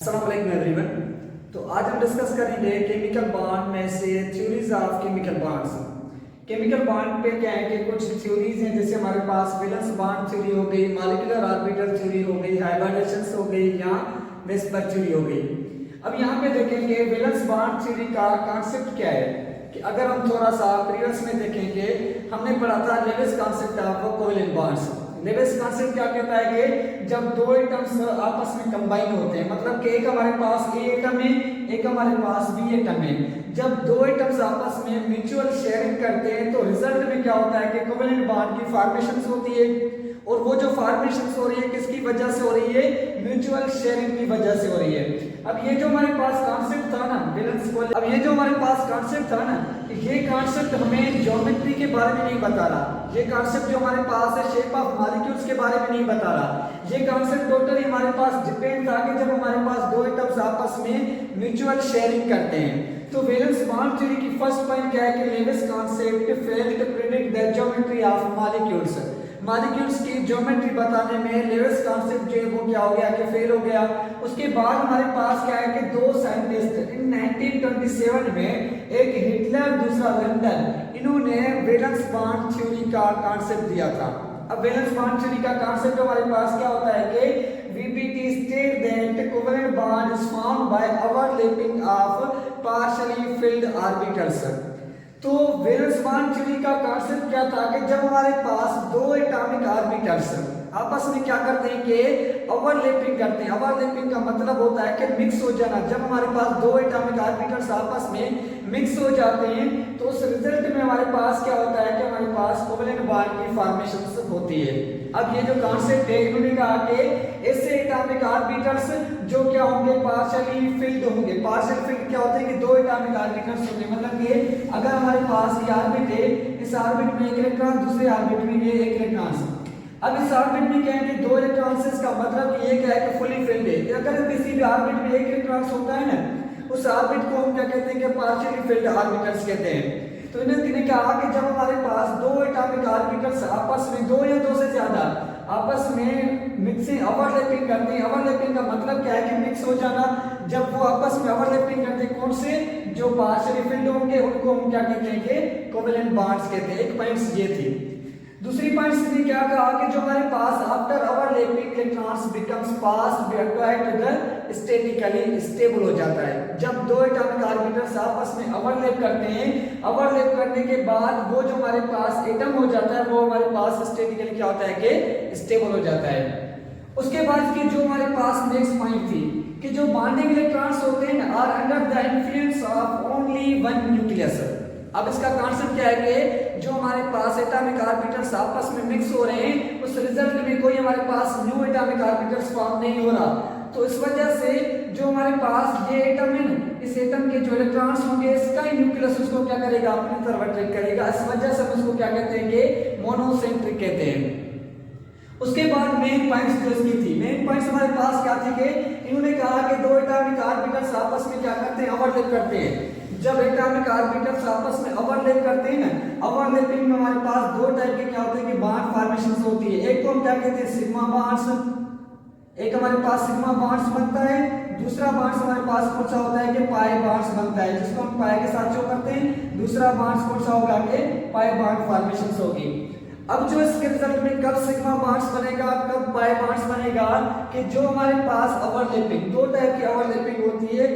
अस्सलाम वालेकुम एवरीवन। तो आज हम डिस्कस करेंगे केमिकल बॉन्ड में से theories of chemical bonds. Chemical bond पे क्या है कि कुछ थ्योरीज हैं, जैसे हमारे पास वैलेंस बॉन्ड थ्योरी हो गई, मॉलिक्यूलर ऑर्बिटल थ्योरी हो गई, हाइब्रिडेशन हो गई या वेस्पर थ्योरी हो गई। अब यहाँ पे देखेंगे वैलेंस बॉन्ड थ्योरी का कॉन्सेप्ट क्या है कि अगर हम थोड़ा सा प्रीवियस में देखेंगे, हमने पढ़ा था Lewis concept of covalent bonds. Lewis concept क्या कहता है कि जब दो एटम्स आपस में कंबाइन होते हैं, मतलब कि एक हमारे पास ए एटम है, एक हमारे पास बी एटम है, जब दो एटम्स आपस में म्यूचुअल शेयरिंग करते हैं तो रिजल्ट में क्या होता है कि कोवेलेंट बॉन्ड की फॉर्मेशन होती है। और वो जो फॉर्मेशन हो रही है किसकी वजह से हो रही है? म्यूचुअल शेयरिंग की वजह से हो रही है। अब ये जो हमारे पास कॉन्सेप्ट था ना वैलेंस को, अब ये जो हमारे पास कॉन्सेप्ट था ना, ये कॉन्सेप्ट हमें ज्योमेट्री के बारे में नहीं बता रहा। ये कॉन्सेप्ट जो हमारे पास है शेप ऑफ मॉलिक्यूल्स के बारे में नहीं बता रहा। ये कॉन्सेप्ट टोटली हमारे पास डिपेंड था कि जब हमारे पास दो एटम्स आपस में म्यूचुअल शेयरिंग करते हैं। तो वैलेंस बॉन्ड थ्योरी की फर्स्ट पॉइंट क्या है कि Lewis concept failed to predict the geometry of molecules. Molecules की ज्योमेट्री बताने में लेविस कॉन्सेप्ट जो है वो क्या हो गया कि फेल हो गया। उसके बाद हमारे पास क्या है कि दो साइंटिस्ट इन 1927 में, एक हिटलर दूसरा लंदन, इन्होंने वैलेंस बॉन्ड थ्योरी का कॉन्सेप्ट दिया था। अब वैलेंस बॉन्ड थ्योरी का कॉन्सेप्ट हमारे पास क्या होता है कि VBT state that covalent bond is formed by overlapping of partially filled orbitals। तो वैलेंस बॉन्ड थ्योरी का कॉन्सेप्ट क्या था कि जब हमारे पास दो एटॉमिक ऑर्बिटल्स आपस में क्या करते हैं कि ओवरलैपिंग करते हैं। ओवरलैपिंग का मतलब होता है कि मिक्स हो जाना। जब हमारे पास दो एटॉमिक ऑर्बिटल्स आपस में मिक्स हो जाते हैं तो उस रिजल्ट में हमारे पास क्या होता है कि हमारे पास कोवेलेंट बॉन्ड की फॉर्मेशन होती है। अब ये जो कॉन्सेप्ट है, इन्होंने कहा कि ऐसे एटॉमिक ऑर्बिटल्स जो क्या होंगे पार्शियली फिल्ड होंगे। पार्शियल फिल्ड क्या होते हैं कि दो एटॉमिक ऑर्बिटल्स होंगे, मतलब कि अगर हमारे पास ये ऑर्बिट है, इस ऑर्बिट में एक इलेक्ट्रॉन, दूसरे ऑर्बिट में ये एक इलेक्ट्रॉन। अब इस ऑर्बिट में क्या है कि दो इलेक्ट्रॉन्स, इसका मतलब ये क्या है कि फुली फिल्ड है। अगर किसी भी ऑर्बिट में एक इलेक्ट्रॉन होता है ना, उस ऑर्बिट को हम क्या कहते हैं कि पार्शियली फिल्ड ऑर्बिटल्स कहते हैं। तो इन्होंने कहा कि जब हमारे पास दो एटॉमिक ऑर्बिटल्स आपस में, दो या दो से ज्यादा आपस में मिक्सिंग ओवरलैपिंग करते हैं। ओवरलैपिंग का मतलब क्या है कि मिक्स हो जाना। जब वो आपस में ओवरलैपिंग करते हैं, कौन से? जो पार्शियली फिल्ड होंगे उनको हम क्या कहते हैं कि कोवेलेंट बॉन्ड्स कहते हैं। एक पॉइंट ये थी। दूसरी पॉइंट ने क्या कहा कि जो हमारे पास after overlapping electrons becomes passed backward to the statically stable हो जाता है। जब दो एटॉमिक ऑर्बिटल्स आपस में ओवरलैप करते हैं, ओवरलैप करने के बाद वो जो हमारे पास एटम हो जाता है वो हमारे पास स्टैटिकली क्या होता है कि स्टेबल हो जाता है। उसके बाद की जो हमारे पास नेक्स्ट पॉइंट थी कि जो बॉन्डिंग इलेक्ट्रॉन्स होते हैं are under the influence of only one nucleus. अब इसका कॉन्सेप्ट क्या है कि जो हमारे पास एटॉमिक ऑर्बिटल्स आपस में मिक्स हो रहे हैं, उस रिजल्ट में कोई हमारे पास न्यू एटॉमिक ऑर्बिटल्स फॉर्म नहीं हो रहा। तो इस वजह से जो हमारे पास ये एटम है ना, इस एटम के जो इलेक्ट्रॉन्स होंगे, इसका ही न्यूक्लियस उसको क्या करेगा? अपनी तरफ अट्रैक्ट करेगा। इस वजह से हम उसको क्या कहते हैं कि मोनोसेंट्रिक कहते हैं। उसके बाद मेन पॉइंट्स जो इसकी थी, मेन पॉइंट्स हमारे पास क्या थी कि इन्होंने कहा कि दो एटॉमिक ऑर्बिटल्स आपस में क्या करते हैं? ओवरलैप करते हैं। जब एटॉमिक ऑर्बिटल्स आपस में ओवरलैप करते हैं ना, ओवरलैपिंग में हमारे पास दो टाइप के क्या होते हैं कि बॉन्ड फॉर्मेशन होती है। एक को हम क्या कहते हैं? Sigma bonds. एक हमारे पास सिग्मा बॉन्ड्स बनता है। दूसरा बॉन्ड्स हमारे पास कौन सा होता है कि पाई बॉन्ड्स बनता है, जिसको हम पाई के साथ शो करते हैं। दूसरा बॉन्ड्स कौन सा होगा कि पाई बॉन्ड फॉर्मेशन होगी। अब जो इसके रिजल्ट में कब सिग्मा बॉन्ड्स बनेगा, कब पाई बॉन्ड्स बनेगा कि जो हमारे पास ओवरलैपिंग, दो टाइप की ओवरलैपिंग होती है।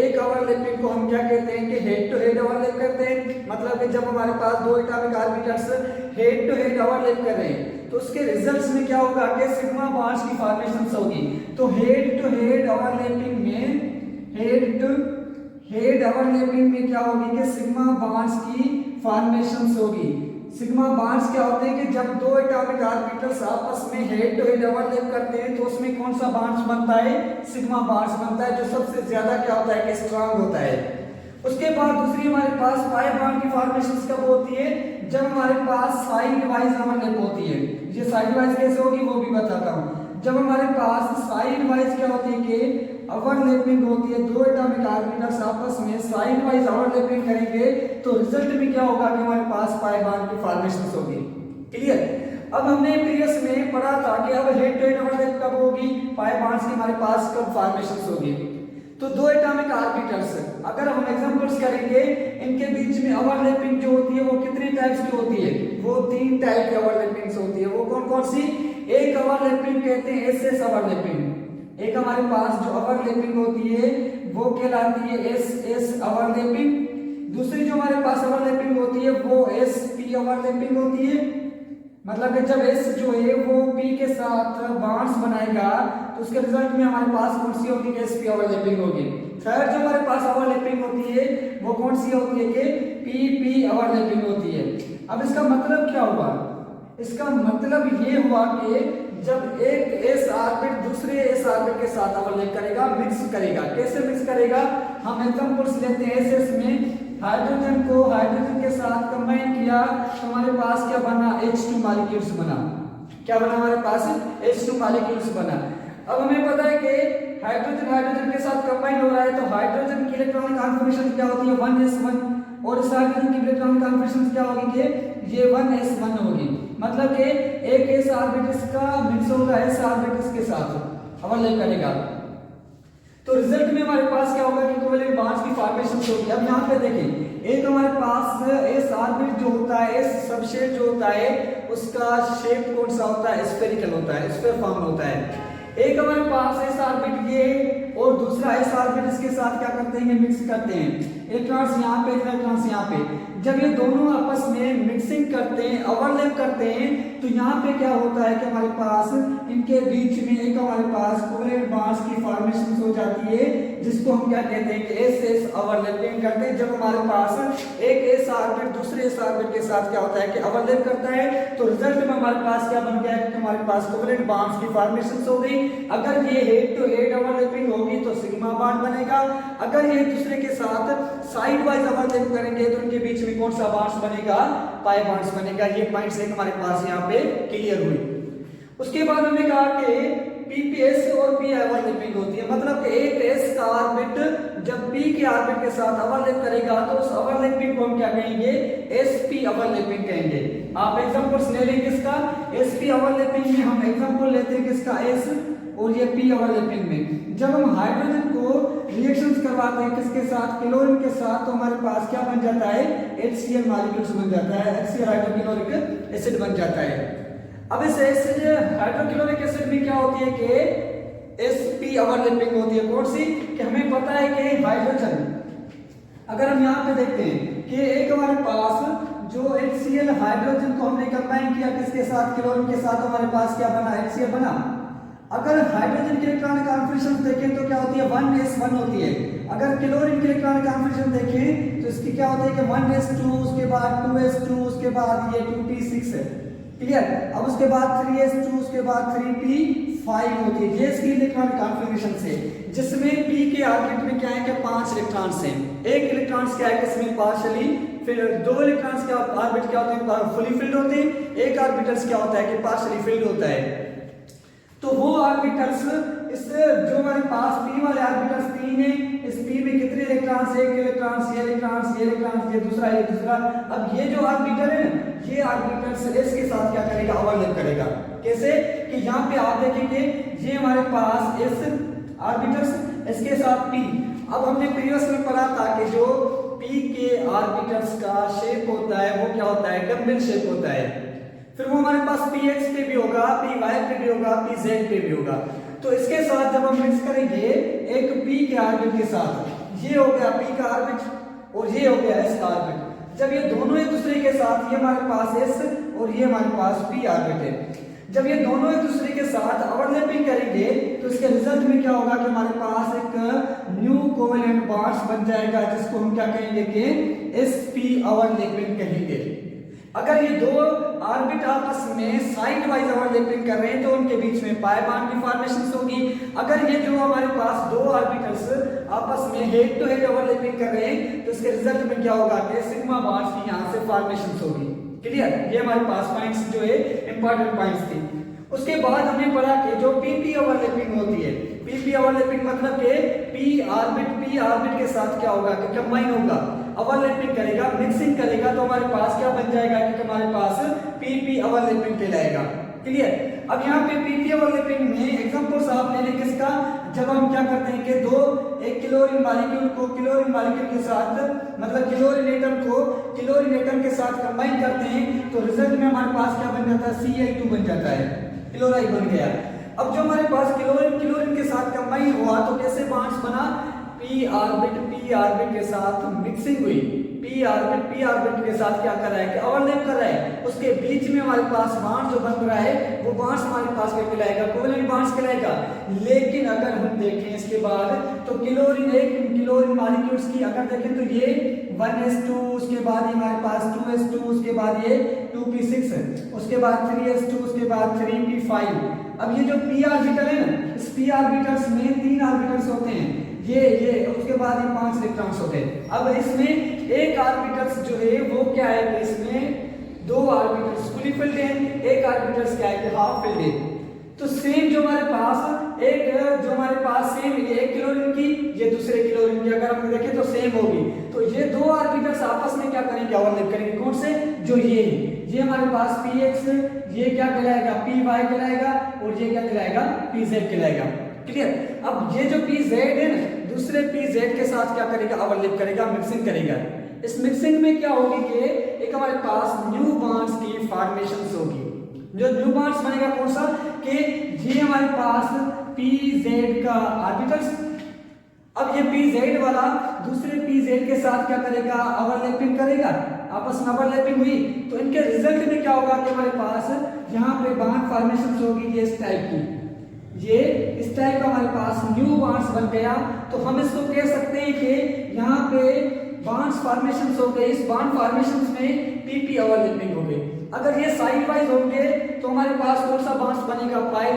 एक ओवरलैपिंग को हम क्या कहते हैं कि हेड टू हेड ओवरलैप करते हैं, मतलब कि जब हमारे पास दो atomic orbitals head to head overlap कर रहे हैं तो उसके रिजल्ट्स में क्या होगा कि सिग्मा बॉन्ड्स की फॉर्मेशन होगी। तो हेड टू हेड ओवरलैपिंग में, हेड टू हेड ओवरलैपिंग में क्या होगी कि सिग्मा बॉन्ड्स की फॉर्मेशन होगी। सिग्मा बॉन्ड्स क्या होते हैं कि जब दो एटॉमिक ऑर्बिटल्स आपस में हेड टू हेड ओवरलैप करते हैं तो उसमें कौन सा बॉन्ड्स बनता है? सिग्मा बॉन्ड्स बनता है, जो सबसे ज्यादा क्या होता है कि स्ट्रांग होता है। उसके बाद दूसरी हमारे पास पाई बॉन्ड की फॉर्मेशन कब होती है? जब हमारे पास साइड वाइज ओवरलैप होती है। ये साइड वाइज कैसे होगी वो भी बताता हूँ। जब हमारे पास साइड वाइज क्या होती है कि ओवरलैपिंग होती है, दो एटॉमिक ऑर्बिटल्स आपस में साइड वाइज ओवरलैपिंग करेंगे तो रिजल्ट में क्या होगा कि हमारे पास पाई बॉन्ड की फॉर्मेशन होगी। क्लियर? अब हमने प्रीवियस में पढ़ा था कि अब हेड टू हेड ओवरलैप कब होगी, पाई बॉन्ड्स की हमारे पास कब फॉर्मेशन होगी। ऑर्बिटल्स, अगर हम एग्जांपल्स करेंगे इनके बीच में ओवरलैपिंग जो होती है वो कितनी टाइप्स की होती है, वो 3 टाइप की ओवरलैपिंग्स होती है। वो कौन कौन सी? एक ओवरलैपिंग कहते हैं एस ओवरलैपिंग, एक हमारे पास जो ओवरलैपिंग होती है वो कहलाती है एस ओवरलैपिंग। दूसरी जो हमारे पास ओवरलैपिंग होती है वो एस पी ओवरलैपिंग होती है, मतलब कि जब एस जो है वो पी के साथ बॉन्ड्स बनाएगा तो उसके रिजल्ट में हमारे पास कौन सी होगी? एस पी ओवरलैपिंग होगी। थर्ड जो हमारे पास ओवरलैपिंग होती है वो कौन सी होती है? कि पी पी ओवरलैपिंग होती है। अब इसका मतलब क्या हुआ? इसका मतलब ये हुआ कि जब एक एस ऑर्बिट दूसरे एस ऑर्बिट के साथ ओवरलैप करेगा, मिक्स करेगा। कैसे मिक्स करेगा? हम एग्जांपल्स लेते हैं एस में हाइड्रोजन को हाइड्रोजन के साथ कंबाइन किया तो हमारे पास क्या बना? H2 मॉलिक्यूल्स बना। क्या बना हमारे पास? H2 मॉलिक्यूल्स बना। अब हमें पता है कि हाइड्रोजन हाइड्रोजन के साथ कंबाइन हो रहा है तो हाइड्रोजन की इलेक्ट्रॉनिक कॉन्फिगरेशन क्या होती है? 1s1 और इस हाइड्रोजन की इलेक्ट्रॉनिक कॉन्फिगरेशन क्या होगी? कि ये 1s1 होगी। मतलब कि एक एस ऑर्बिट इसका मिक्स होगा एस ऑर्बिट इसके साथ ओवरलैप करेगा तो रिजल्ट में हमारे पास क्या होगा? कि कोवेलेंट बॉन्ड्स की फॉर्मेशन होगी। अब यहाँ पे देखिए एक हमारे पास एस ऑर्बिट जो होता है, एस सबशेल जो होता है उसका शेप कौन सा होता है? स्फेरिकल होता है, स्फेयर फॉर्म होता है। एक हमारे पास एस ऑर्बिट ये और दूसरा एस ऑर्बिट इसके साथ क्या करते हैं? मिक्स करते हैं, इलेक्ट्रॉन्स यहाँ पे इलेक्ट्रॉन्स यहाँ पे। जब ये दोनों आपस में मिक्सिंग करते हैं, ओवरलैप करते हैं तो यहाँ पे क्या होता है कि हमारे पास इनके बीच में एक हमारे पास कोवेलेंट बॉन्ड्स की फॉर्मेशन हो जाती है जिसको हम क्या कहते हैं? कि एस एस ओवरलैपिंग करते हैं। जब हमारे पास एक एस ऑर्बिट दूसरे एस ऑर्बिट के साथ क्या होता है? कि ओवरलैप करता है तो रिजल्ट में हमारे पास क्या बन गया? कि हमारे पास कोवेलेंट बॉन्ड्स की फॉर्मेशन हो गई। अगर ये हेड टू हेड ओवरलैपिंग होगी तो सिग्मा बॉन्ड बनेगा। अगर ये दूसरे के साथ साइड वाइज ओवरलैप करेंगे तो इनके बीच में कौन सा बॉन्ड्स बनेगा? पाई बॉन्ड्स बनेगा। ये पॉइंट्स एक हमारे पास यहाँ पे क्लियर हुई। उसके बाद हमने कहा कि पीपीएस और पी ओवरलैपिंग होती है, मतलब कि एक एस का ऑर्बिट जब पी के ऑर्बिट के साथ ओवरलैप करेगा तो उस ओवरलैपिंग को हम क्या कहेंगे? एसपी ओवरलैपिंग कहेंगे। आप एग्जांपल्स ले लेंगे इसका। एसपी ओवरलैपिंग में हम एग्जांपल लेते हैं किसका? एस और ये पी ओवरलैपिंग में जब हम हाइड्रोजन को रिएक्शंस करवाते हैं किसके साथ? क्लोरीन के साथ, तो हमारे पास क्या बन जाता है? HCl मॉलिक्यूल्स बन जाता है, HCl हाइड्रोक्लोरिक एसिड बन जाता है। अब इस एसिड हाइड्रोक्लोरिक एसिड में क्या होती है? कि sp ओवरलैपिंग होती है। कौन सी? कि हमें पता है कि हाइड्रोजन, अगर हम यहाँ पे देखते हैं कि एक हमारे पास जो HCl हाइड्रोजन को हमने कंबाइन किया किसके साथ? क्लोरीन के साथ, तो हमारे पास क्या बना? HCl बना। अगर हाइड्रोजन की इलेक्ट्रॉनिक कॉन्फिगरेशन देखें तो क्या होती है? 1s1 होती है। अगर क्लोरीन की इलेक्ट्रॉनिक कॉन्फिगरेशन देखें तो इसकी क्या होती है? कि 1s2, उसके बाद 2s2, उसके बाद ये 2p6 है। क्लियर? अब उसके बाद 3s2, उसके बाद 3p5 होती है। ये इसकी इलेक्ट्रॉनिक कॉन्फिगरेशन से, जिसमें p के ऑर्बिट में क्या है? कि 5 इलेक्ट्रॉन्स हैं। एक इलेक्ट्रॉन्स क्या है? कि इसमें पार्शियली, फिर 2 इलेक्ट्रॉन्स के ऑर्बिट क्या होते हैं? फुली फिल्ड होते हैं। एक ऑर्बिटल्स क्या होता है? कि पार्शियली फिल्ड होता है। तो वो ऑर्बिटल्स इस जो हमारे पास p वाले ऑर्बिटल्स 3 है, इस p में कितने इलेक्ट्रॉन्स? एक इलेक्ट्रॉन्स, ये इलेक्ट्रॉन्स, ये इलेक्ट्रॉन्स, ये दूसरा, ये दूसरा। अब ये जो ऑर्बिटल है ना, ये ऑर्बिटल्स s के साथ क्या करेगा? ओवरलैप करेगा। कैसे? कि यहाँ पे आप देखेंगे ये हमारे पास s ऑर्बिटल्स इसके साथ p। अब हमने प्रीवियस में पढ़ा था कि जो p के ऑर्बिटल्स का शेप होता है वो क्या होता है? डम्बल शेप होता है। फिर वो हमारे पास px पे भी होगा, py पे भी होगा, pz पे भी होगा। तो इसके साथ जब हम मिक्स करेंगे एक p के ऑर्बिट के साथ, ये हो गया p का ऑर्बिट और ये हो गया s का ऑर्बिट। जब ये दोनों एक दूसरे के साथ, ये हमारे पास s और ये हमारे पास p ऑर्बिट है, जब ये दोनों एक दूसरे के साथ ओवरलैपिंग करेंगे तो इसके रिजल्ट में क्या होगा? कि हमारे पास एक न्यू कोवेलेंट बॉन्ड्स बन जाएगा जिसको हम क्या कहेंगे? कि sp ओवरलैपिंग कहेंगे। अगर ये दो ऑर्बिट आपस में साइड वाइज ओवरलैपिंग कर रहे हैं तो उनके बीच में पाई बॉन्ड की फॉर्मेशन होगी। अगर ये जो हमारे पास दो ऑर्बिटल्स आपस में हेड टू हेड ओवरलैपिंग कर रहे हैं तो इसके रिजल्ट में क्या होगा? कि सिग्मा बॉन्ड्स की यहाँ से फॉर्मेशन होगी। क्लियर? ये हमारे पास पॉइंट्स जो है इंपॉर्टेंट पॉइंट्स थी। उसके बाद हमने पढ़ा कि जो pp ओवरलैपिंग होती है, pp ओवरलैपिंग मतलब कि p ऑर्बिट के साथ क्या होगा? कि कंबाइन होगा, ओवरलैपिंग करेगा, मिक्सिंग करेगा, तो हमारे पास क्या बन जाएगा? कि हमारे पास pp ओवरलैपिंग कहलाएगा। क्लियर? अब यहाँ पे पीपी ओवरलैपिंग में एग्जांपल्स आप ले लें किसका, जब हम क्या करते हैं कि एक क्लोरीन मॉलिक्यूल को क्लोरीन मॉलिक्यूल के साथ मतलब क्लोरीन एटम को क्लोरीन एटम के साथ कंबाइन करते हैं तो रिजल्ट में हमारे पास क्या बन जाता है, Cl2 बन जाता है, क्लोराइड बन गया। अब जो हमारे पास क्लोरीन के साथ कंबाइन हुआ तो कैसे बॉन्ड्स बना, p ऑर्बिट के साथ मिक्सिंग हुई, p ऑर्बिट के साथ क्या कर रहा है कि ओवरलैप कर रहा है, उसके बीच में हमारे पास बॉन्ड जो बन रहा है वो बॉन्ड्स हमारे पास क्या कहलाएगा, कोवेलेंट बॉन्ड्स कहलाएगा। लेकिन अगर हम देखें इसके बाद तो क्लोरीन मॉलिक्यूल्स की अगर देखें तो ये 1s2, उसके बाद ये हमारे पास 2s2, उसके बाद ये 2p6, उसके बाद 3s2, उसके बाद 3p5। अब ये जो p ऑर्बिटल है ना, इस p ऑर्बिटल्स में 3 ऑर्बिटल्स होते हैं, ये उसके बाद ये 5 इलेक्ट्रॉन्स होते हैं। अब इसमें एक ऑर्बिटल्स जो है वो क्या है कि इसमें 2 ऑर्बिटल्स फुली फिल्ड है, एक ऑर्बिटल्स क्या है कि हाफ फिल्ड है। तो सेम जो हमारे पास सेम ये एक क्लोरीन की, ये दूसरे क्लोरीन की अगर हम देखें तो सेम होगी। तो ये 2 ऑर्बिटल्स आपस में क्या करेंगे, ओवरलैप करेंगे। कौन से, जो ये हमारे पास px, ये क्या कहलाएगा, py कहलाएगा, और ये क्या कहलाएगा, pz कहलाएगा। क्लियर। अब ये जो pz है ना, दूसरे pz के साथ क्या करेगा, ओवरलैप करेगा, मिक्सिंग करेगा। इस मिक्सिंग में क्या होगी कि एक हमारे पास न्यू बॉन्ड्स की फॉर्मेशन होगी। जो न्यू बॉन्ड्स बनेगा कौन सा, कि ये हमारे पास pz का ऑर्बिटल्स, अब ये pz वाला दूसरे pz के साथ क्या करेगा, ओवरलैपिंग करेगा, आपस में ओवरलैपिंग हुई तो इनके रिजल्ट में क्या होगा कि हमारे पास यहाँ पे बॉन्ड फॉर्मेशन होगी ये इस टाइप की, ये इस टाइप का हमारे पास न्यू बॉन्ड्स बन गया। तो हम इसको कह सकते हैं कि यहाँ पे बॉन्ड्स फॉर्मेशन हो गए, इस बॉन्ड फॉर्मेशन में पीपी ओवरलैपिंग हो गई। अगर ये साइड वाइज होंगे तो हमारे पास कौन सा बॉन्ड्स बनेगा, पाई।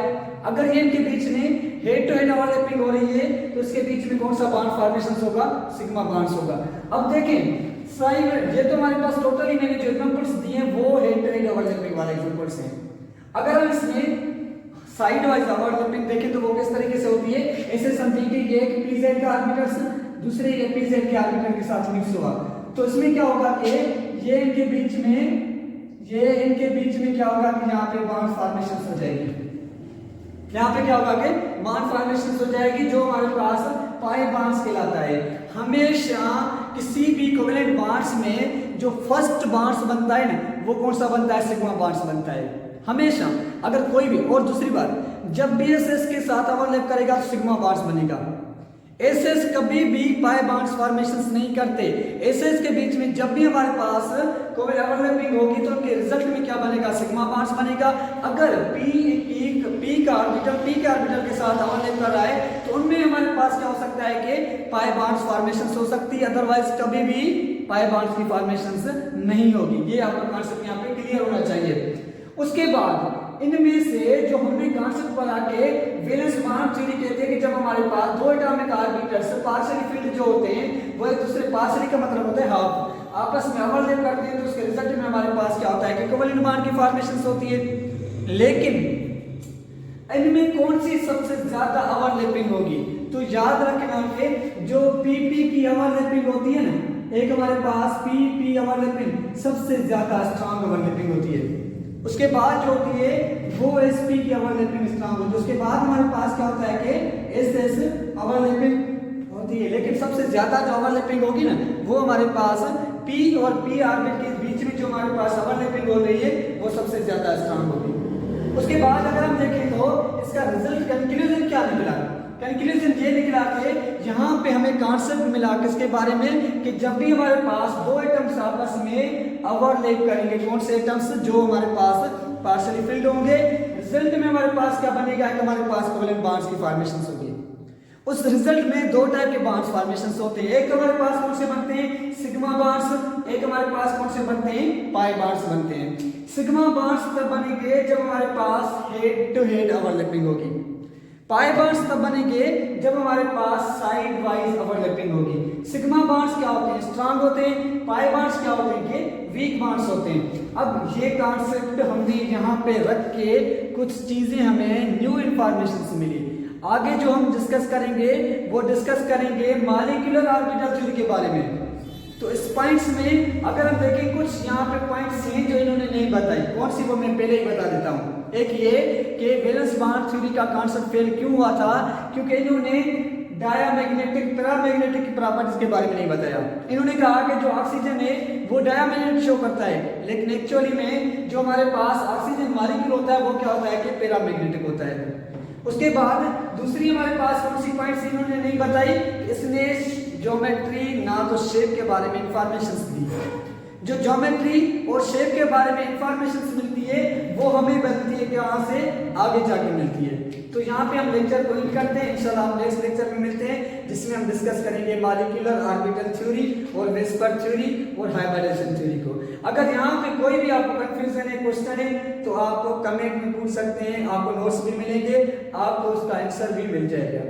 अगर ये इनके बीच में हेड टू हेड ओवरलैपिंग हो रही है तो इसके बीच में कौन सा बॉन्ड फॉर्मेशन होगा, सिग्मा बॉन्ड्स होगा। अब देखें साइड, ये तो हमारे पास टोटली मैंने जो एग्जांपल्स दिए वो हेड टू हेड ओवरलैपिंग वाले एग्जांपल्स हैं। अगर हम इसमें साइड वाइज ओवरलैपिंग देखें तो वो किस तरीके से होती है, ऐसे समझिए कि ये एक pz का ऑर्बिटल्स दूसरे ये pz के ऑर्बिटल के साथ मिक्स हुआ तो इसमें क्या होगा कि ये इनके बीच में क्या होगा कि यहाँ पे बॉन्ड फॉर्मेशन हो जाएगी। यहाँ पे क्या होगा कि बॉन्ड फॉर्मेशन हो जाएगी जो हमारे पास पाई बॉन्ड्स कहलाता है। हमेशा किसी भी कोवेलेंट बॉन्ड्स में जो फर्स्ट बॉन्ड्स बनता है ना वो कौन सा बनता है, सिग्मा बॉन्ड्स बनता है हमेशा। अगर कोई भी, और दूसरी बात, जब भी एसएस के साथ ओवरलैप करेगा तो सिग्मा बॉन्ड्स बनेगा। एसएस कभी भी पाई बॉन्ड्स फॉर्मेशंस नहीं करते। एसएस के बीच में जब भी हमारे पास कोई ओवरलैपिंग होगी तो उनके रिजल्ट में क्या बनेगा, सिग्मा बॉन्ड्स बनेगा। अगर पी के ऑर्बिटल के साथ ओवरलैप कर रहा है तो उनमें हमारे पास क्या हो सकता है कि पाई बॉन्ड्स फॉर्मेशंस हो सकती है, अदरवाइज कभी भी पाई बॉन्ड्स की फॉर्मेशंस नहीं होगी। ये आपका कॉन्सेप्ट यहाँ पे क्लियर होना चाहिए। उसके बाद इनमें से जो हमने कॉन्सेप्ट बना के वैलेंस बॉन्ड थ्योरी कहते हैं कि जब हमारे पास 2 एटॉमिक ऑर्बिटल्स पार्शियली फिल्ड जो होते हैं वो एक दूसरे, पार्शियली का मतलब होता है हाफ, आपस में ओवरलैप करते हैं तो उसके रिजल्ट में हमारे पास क्या होता है कि कोवेलेंट बॉन्ड की फॉर्मेशन होती है। लेकिन इनमें कौन सी सबसे ज्यादा ओवरलैपिंग होगी, तो याद रखना कि जो पीपी की ओवरलैपिंग होती है ना, एक हमारे पास पीपी ओवरलैपिंग सबसे ज्यादा स्ट्रांग ओवरलैपिंग होती है। उसके बाद जो होती है वो एसपी की ओवरलैपिंग स्ट्रांग होती है। उसके बाद हमारे पास क्या होता है कि एसएस ओवरलैपिंग होती है। लेकिन सबसे ज्यादा जो ओवरलैपिंग होगी ना वो हमारे पास पी और पी ऑर्बिट के बीच में जो हमारे पास ओवरलैपिंग हो रही है वो सबसे ज्यादा स्ट्रांग होगी। उसके बाद अगर हम देखें तो इसका रिजल्ट कंक्लूजन क्या निकला, कंक्लूजन ये निकला कि यहाँ पे हमें कॉन्सेप्ट मिला किसके बारे में कि जब भी हमारे पास 2 एटम्स आपस में ओवरलैप करेंगे, कौन से एटम्स, जो हमारे पास पार्शियली फिल्ड होंगे, रिजल्ट में हमारे पास क्या बनेगा कि हमारे पास कोवेलेंट बॉन्ड्स की फॉर्मेशन होगी। उस रिजल्ट में 2 टाइप के बॉन्ड्स फॉर्मेशन होते हैं। एक हमारे पास कौन से बनते हैं, सिग्मा बॉन्ड्स, एक हमारे पास कौन से बनते हैं, पाई बॉन्ड्स बनते हैं। सिग्मा बॉन्ड्स तब बनेंगे जब हमारे पास हेड टू हेड ओवरलैपिंग होगी। पाई बॉन्ड्स तब बनेंगे जब हमारे पास साइड वाइज ओवरलैपिंग होगी। सिग्मा बॉन्ड्स क्या होते हैं, स्ट्रांग होते हैं। पाई बॉन्ड्स क्या होते हैं, कि वीक बॉन्ड्स होते हैं। अब ये कॉन्सेप्ट हमने यहाँ पे रख के कुछ चीजें हमें न्यू इंफॉर्मेशन मिली। आगे जो हम डिस्कस करेंगे वो डिस्कस करेंगे मॉलिक्यूलर ऑर्बिटल थ्योरी के बारे में। तो इस पॉइंट्स में अगर हम देखें कुछ यहाँ पे पॉइंट्स हैं जो इन्होंने नहीं बताई, कौन सी वो मैं पहले ही बता देता हूँ। एक ये कि वैलेंस बॉन्ड थ्योरी का कॉन्सेप्ट फेल क्यों हुआ था, क्योंकि इन्होंने डायमैग्नेटिक पैरामैग्नेटिक की प्रॉपर्टीज के बारे में नहीं बताया। इन्होंने कहा कि जो ऑक्सीजन है वो डायमैग्नेटिक शो करता है, लेकिन एक्चुअली में जो हमारे पास ऑक्सीजन मॉलिक्यूल होता है वो क्या होता है कि पैरामैग्नेटिक होता है। उसके बाद दूसरी हमारे पास कौन सी पॉइंट्स इन्होंने नहीं बताई, इसने ज्योमेट्री ना तो शेप के बारे में इंफॉर्मेशन दी। जो ज्योमेट्री और शेप के बारे में इंफॉर्मेशन मिलती है वो हमें मिलती है कहाँ से, आगे जाके मिलती है। तो यहाँ पे हम लेक्चर को एंड करते हैं। इंशाल्लाह हम नेक्स्ट लेक्चर में मिलते हैं जिसमें हम डिस्कस करेंगे मॉलिक्यूलर ऑर्बिटल थ्योरी और वेस्पर थ्योरी और हाइब्रिडेशन थ्योरी को। अगर यहाँ पे कोई भी आपको कंफ्यूजन है, क्वेश्चन है, तो आप कमेंट में पूछ सकते हैं। आपको नोट्स भी मिलेंगे, आपको उसका आंसर भी मिल जाएगा।